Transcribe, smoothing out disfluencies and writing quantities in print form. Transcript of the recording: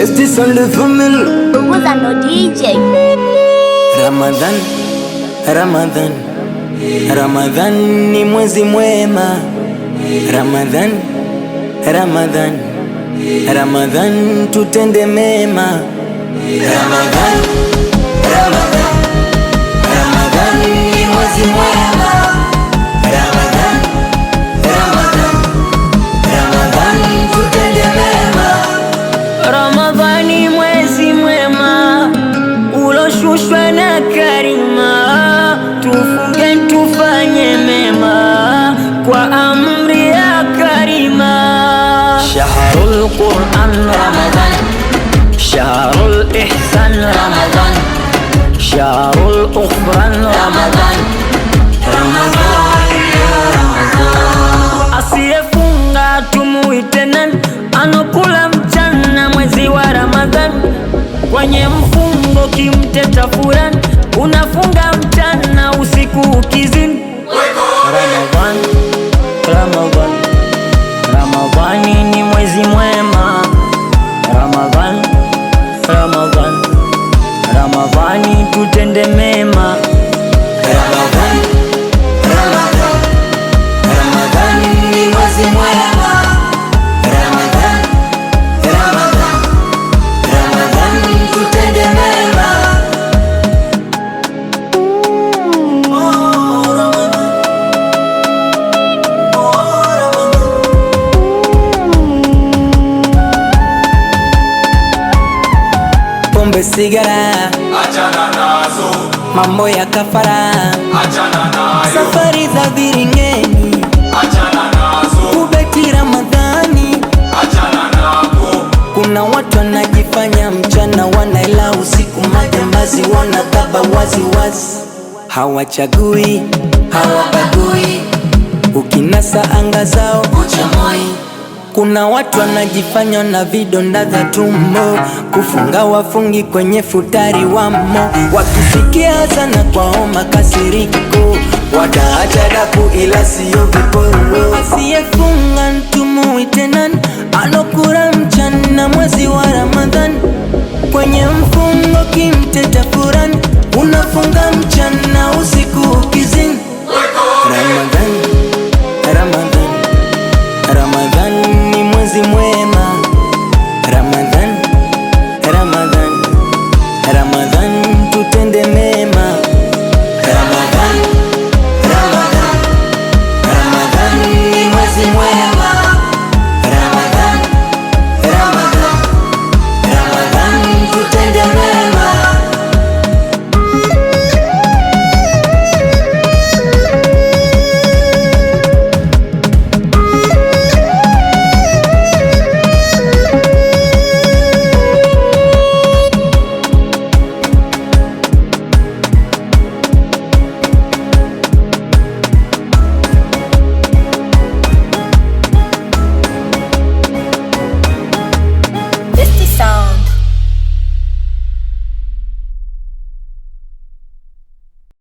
best sound family. Punguza ndo DJ. Ramadhan, Ramadhan, Ramadhan ni mwezi mwema. Ramadhan, Ramadhan, Ramadhan tutende mema. Ramadhan, Ramadhan, Ramadhan ni mwezi mwema. Ramadhan, Ramadhan, Ramadhan tutende mema. Ramadhani mwezi mwema uloshushwa na Karima, tufunge tufanye mema kwa amri ya Karima. Shahrul Quran Ramadhan, shahrul ihsan Ramadhan, shahrul ukhran Ramadhan, Ramadhan ya Ramadhan. Asiyefunga tumuite nani? Anokula mchana mwezi wa Ramadhan, kwenye mfungo kimteta furani, unafunga mchana usiku ukizini. Ramadhan, Ramadhan, Ramadhani ni mwezi mwema. Ramadhan, Ramadhan, Ramadhani tutende mema. Ramadhan, Ramadhan, Ramadhan ni mwezi mwema. Ramadhan, Ramadhan, Ramadhan tutende mema. Oh, Ramadhan. Oh, Ramadhan. Pombe, sigara, achana nazo, mambo ya kafara, achana nayo, safari za viringeni, achana nazo, kubeti Ramadhani. achana nako, Kuna watu wanajifanya mchana wanaela usiku, majambazi wanakaba wazi wazi, hawachagui hawabagui, ukinasa anga zao uchamoi. Kuna watu wanajifanya na vidonda vya tumbo, kufunga wafungi kwenye futari wamo, wakisikia sana kwao makasiriko, wataacha daku ila siyo viporo. Asiyefunga ntumuite nani? Anokula mchana mwezi wa Ramadhan, kwenye mfungo kimteta furani, unafunga